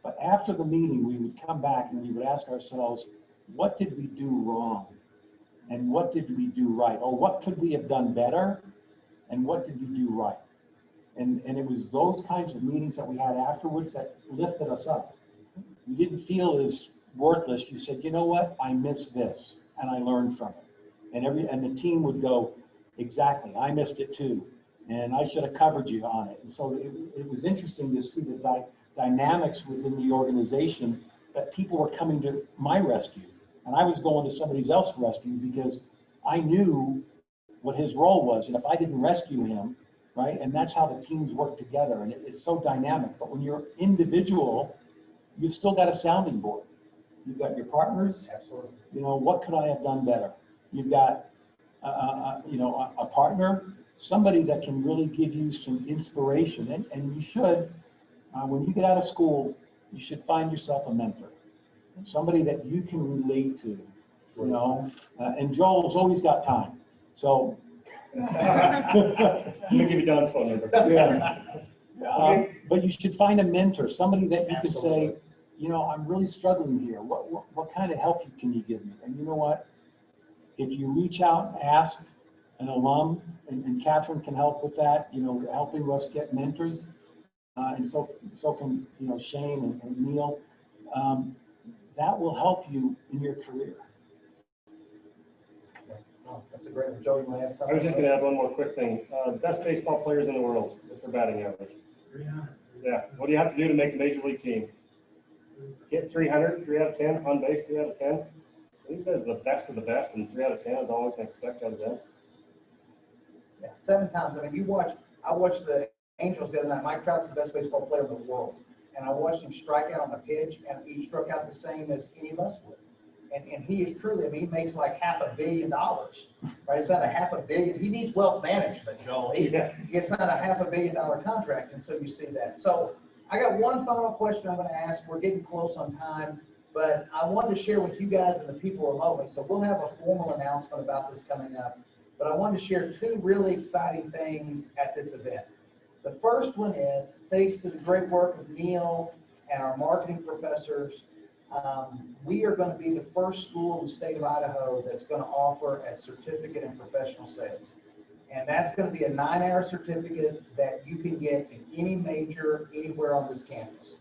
But after the meeting, we would come back and we would ask ourselves, what did we do wrong? And what did we do right? Or what could we have done better? And what did we do right? And it was those kinds of meetings that we had afterwards that lifted us up. You didn't feel as worthless. You said, you know what? I missed this, and I learned from it. And the team would go, exactly, I missed it too, and I should have covered you on it. And so it was interesting to see the dynamics within the organization, that people were coming to my rescue, and I was going to somebody else's rescue because I knew what his role was, and if I didn't rescue him, right? And that's how the teams work together, and it's so dynamic. But when you're individual, you've still got a sounding board. You've got your partners. Absolutely. You know, what could I have done better? You've got, you know, a partner, somebody that can really give you some inspiration. And you should, when you get out of school, you should find yourself a mentor, somebody that you can relate to, you know. And Joel's always got time. So. I'm gonna give you Don's phone number. Yeah. But you should find a mentor, somebody that you can Absolutely. say, you know, I'm really struggling here. What kind of help can you give me? And you know what? If you reach out and ask an alum, and Catherine can help with that, you know, helping us get mentors, and so can, you know, Shane and Neil, that will help you in your career. Oh, that's a great one. Joe, you want to add something? I was just gonna add one more quick thing. Best baseball players in the world, what's their batting average? 300. Yeah, what do you have to do to make a major league team? Get 300, 3 out of 10, on base, 3 out of 10. These guys are the best of the best, and 3 out of 10 is all we can expect out of them. Yeah, 7 times. I mean, I watched the Angels the other night. Mike Trout's the best baseball player in the world. And I watched him strike out on a pitch, and he struck out the same as any of us would. And he is truly, I mean, he makes like $500 million, right? It's not a $500 million. He needs wealth management, Joel. It's not a $500 million contract, and so you see that. So I got one final question I'm going to ask. We're getting close on time, but I wanted to share with you guys and the people remotely. So we'll have a formal announcement about this coming up, but I wanted to share 2 really exciting things at this event. The first one is, thanks to the great work of Neil and our marketing professors, we are going to be the first school in the state of Idaho that's going to offer a certificate in professional sales. And that's going to be a 9-hour certificate that you can get in any major, anywhere on this campus.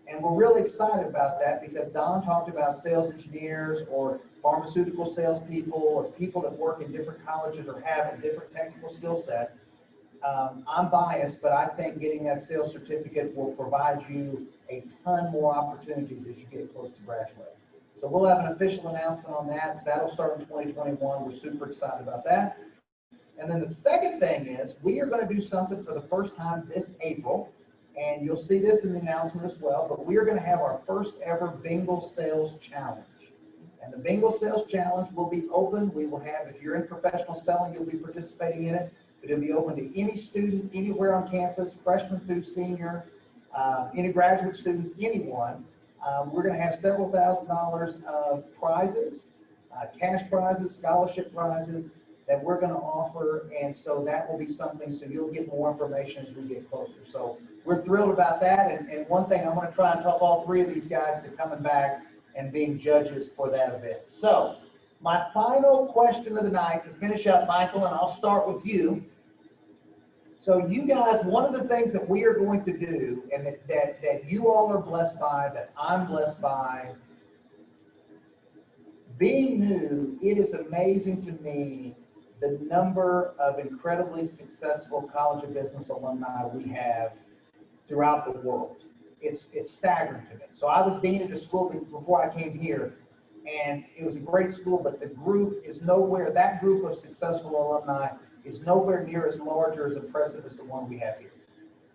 And we're really excited about that because Don talked about sales engineers or pharmaceutical salespeople or people that work in different colleges or have a different technical skill set. I'm biased, but I think getting that sales certificate will provide you a ton more opportunities as you get close to graduate. So we'll have an official announcement on that. So that'll start in 2021. We're super excited about that. And then the second thing is we are going to do something for the first time this April, and you'll see this in the announcement as well, but we are going to have our first ever Bingo Sales Challenge. And the Bingo Sales Challenge will be open. We will have, if you're in professional selling, you'll be participating in it. But it'll be open to any student, anywhere on campus, freshman through senior, any graduate students, anyone. We're going to have several $1,000s of prizes, cash prizes, scholarship prizes that we're going to offer. And so that will be something, so you'll get more information as we get closer. So we're thrilled about that. And one thing, I'm going to try and talk all 3 of these guys to coming back and being judges for that event. So my final question of the night to finish up, Michael, and I'll start with you. So you guys, one of the things that we are going to do, and that you all are blessed by, that I'm blessed by, being new, it is amazing to me the number of incredibly successful College of Business alumni we have throughout the world. It's staggering to me. So I was dean of the school before I came here, and it was a great school, but the group is nowhere, that group of successful alumni is nowhere near as large or as impressive as the one we have here.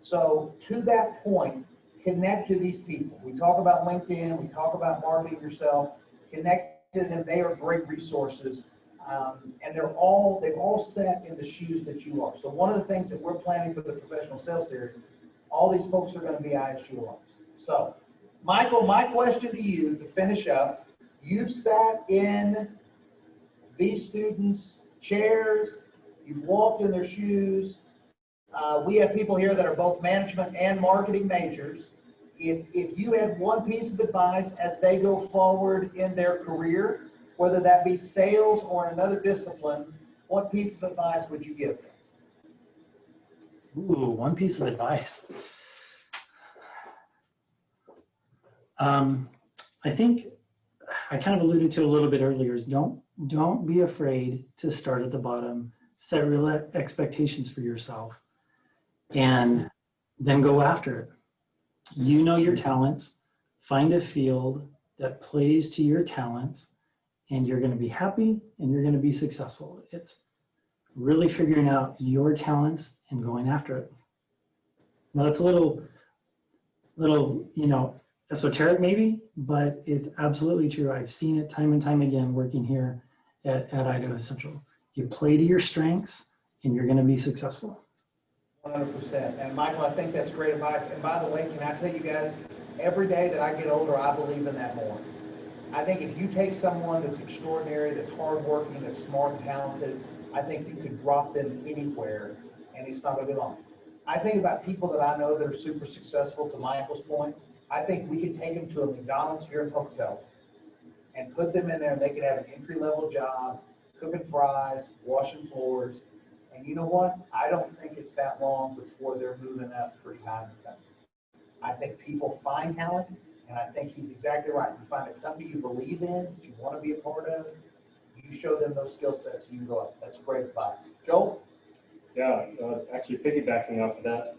So to that point, connect to these people. We talk about LinkedIn, we talk about marketing yourself, connect to them. They are great resources. And they've all sat in the shoes that you are. So one of the things that we're planning for the professional sales series, all these folks are going to be ISU alums. So Michael, my question to you to finish up, you've sat in these students' chairs, you've walked in their shoes. We have people here that are both management and marketing majors. If you had one piece of advice as they go forward in their career, whether that be sales or another discipline, what piece of advice would you give them? Ooh, one piece of advice. I think I kind of alluded to a little bit earlier is don't be afraid to start at the bottom, set real expectations for yourself, and then go after it. You know your talents, find a field that plays to your talents, and you're going to be happy and you're going to be successful. It's really figuring out your talents and going after it. Now that's a little, esoteric maybe, but it's absolutely true. I've seen it time and time again working here at Idaho Central. You play to your strengths and you're going to be successful. 100%. And Michael, I think that's great advice. And by the way, can I tell you guys, every day that I get older, I believe in that more. I think if you take someone that's extraordinary, that's hardworking, that's smart and talented, I think you could drop them anywhere and it's not going to be long. I think about people that I know that are super successful, to Michael's point. I think we could take them to a McDonald's here in Pocatello and put them in there and they could have an entry-level job, cooking fries, washing floors. And you know what? I don't think it's that long before they're moving up pretty high in the company. I think people find talent, and I think he's exactly right. You find a company you believe in, that you want to be a part of, you show them those skill sets, and you can go up. That's great advice. Joel? Yeah, actually piggybacking off of that,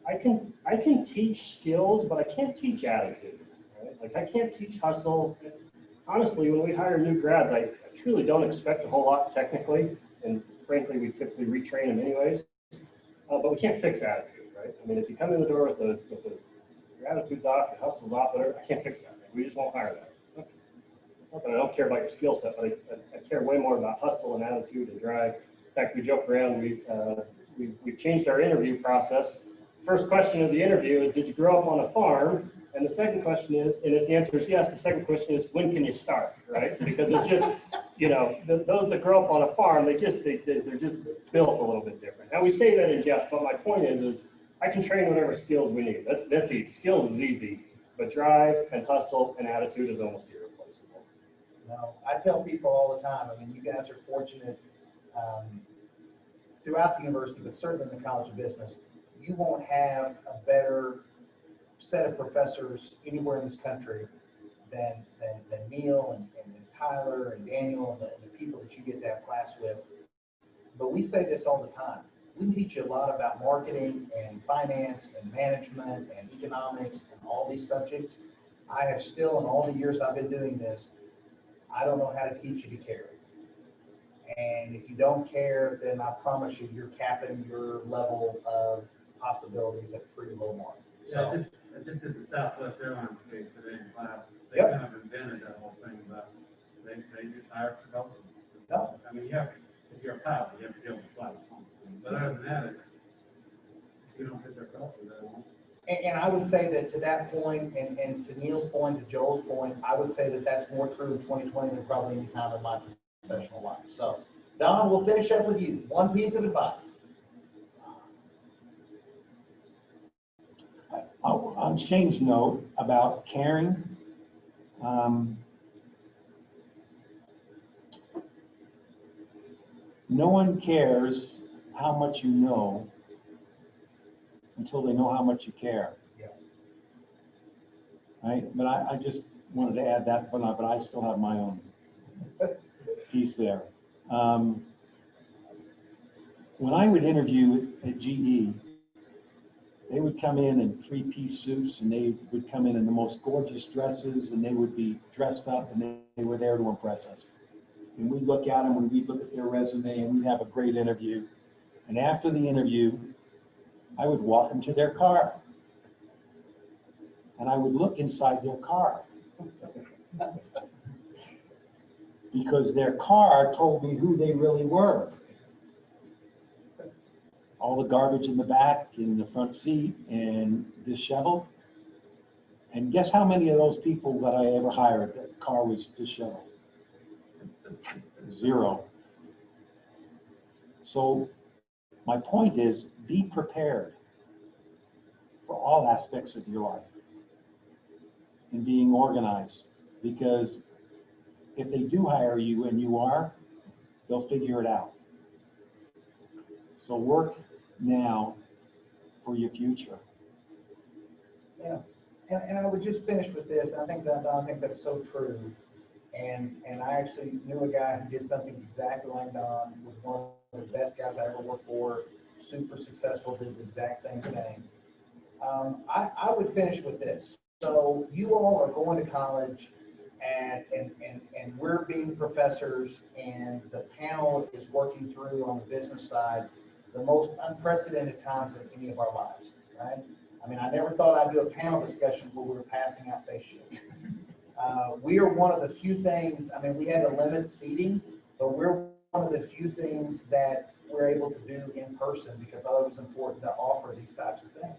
I can teach skills, but I can't teach attitude. Right? Like I can't teach hustle. Honestly, when we hire new grads, I truly don't expect a whole lot technically, and frankly, we typically retrain them anyways. But we can't fix attitude, right? I mean, if you come in the door with your attitude's off, your hustle's off, whatever, I can't fix that. We just won't hire that. Not that I don't care about your skill set, but I care way more about hustle and attitude and drive. In fact, we joke around, we've changed our interview process. First question of the interview is, did you grow up on a farm? And the second question is, and if the answer is yes, the second question is, when can you start, right? Because it's just, those that grow up on a farm, they're just built a little bit different. Now we say that in jest, but my point is I can train whatever skills we need. That's easy. Skills is easy, but drive and hustle and attitude is almost irreplaceable. No, I tell people all the time, I mean, you guys are fortunate throughout the university, but certainly in the College of Business, you won't have a better set of professors anywhere in this country than Neil and Tyler and Daniel and the people that you get to have class with. But we say this all the time. We can teach you a lot about marketing and finance and management and economics and all these subjects. I have still, in all the years I've been doing this, I don't know how to teach you to care. And if you don't care, then I promise you, you're capping your level of possibilities at pretty low mark. So, I just did the Southwest Airlines case today in class. They Yep. kind of invented that whole thing about they just hire consultants. No. I mean, if you're a pilot, you have to be able to fly the plane. But other than that, if you don't fit their culture, they won't. and I would say that to that point, and to Neil's point, to Joel's point, I would say that that's more true in 2020 than probably any time in my professional life. So, Don, we'll finish up with you. One piece of advice. On Shane's note about caring, no one cares how much you know until they know how much you care. Yeah. Right? But I just wanted to add that, but I still have my own piece there. When I would interview at GE, they would come in three-piece suits, and they would come in the most gorgeous dresses, and they would be dressed up, and they were there to impress us. And we'd look at them, and we'd look at their resume, and we'd have a great interview. And after the interview, I would walk them to their car. And I would look inside their car. Because their car told me who they really were. All the garbage in the back, in the front seat, and disheveled. And guess how many of those people that I ever hired, that car was disheveled? 0. So my point is, be prepared for all aspects of your life and being organized, because if they do hire you and you are, they'll figure it out. So work now for your future. Yeah, and I would just finish with this. I think that's so true. And I actually knew a guy who did something exactly like Don, was one of the best guys I ever worked for, super successful, did the exact same thing. I would finish with this. So you all are going to college, and we're being professors, and the panel is working through on the business side the most unprecedented times in any of our lives, right? I mean, I never thought I'd do a panel discussion where we were passing out face shields. We are one of the few things, I mean, we had to limit seating, but we're one of the few things that we're able to do in person because I thought it was important to offer these types of things.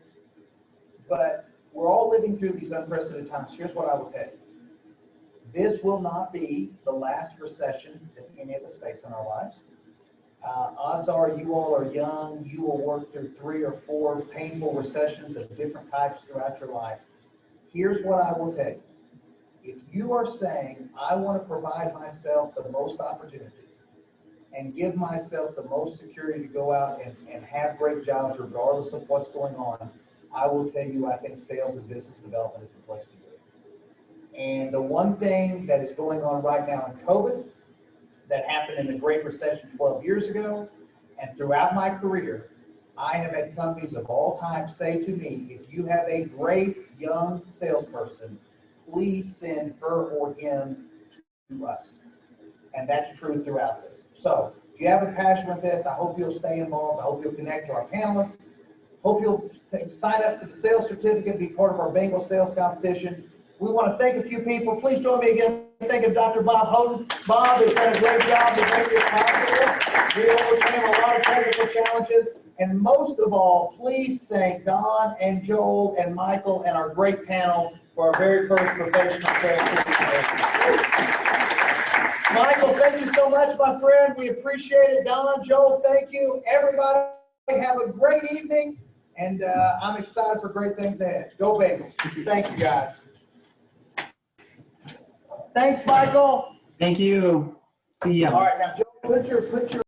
But we're all living through these unprecedented times. Here's what I will tell you. This will not be the last recession that any of us face in our lives. Odds are you all are young. You will work through 3 or 4 painful recessions of different types throughout your life. Here's what I will tell you. If you are saying, I want to provide myself the most opportunity and give myself the most security to go out and have great jobs regardless of what's going on, I will tell you, I think sales and business development is the place to do it. And the one thing that is going on right now in COVID that happened in the Great Recession 12 years ago, and throughout my career, I have had companies of all types say to me, if you have a great young salesperson, please send her or him to us. And that's true throughout this. So if you have a passion with this, I hope you'll stay involved. I hope you'll connect to our panelists. Hope you'll sign up for the sales certificate, be part of our Bengal sales competition. We want to thank a few people. Please join me again in thanking Dr. Bob Houghton. Bob has done a great job to make this possible. We overcame a lot of technical challenges. And most of all, please thank Don and Joel and Michael and our great panel for our very first professional sales. Michael, thank you so much, my friend. We appreciate it. Don, Joel, thank you. Everybody have a great evening. And I'm excited for great things ahead. Go Bengals. Thank you, guys. Thanks, Michael. Thank you. See ya. All right, now, Joe, put your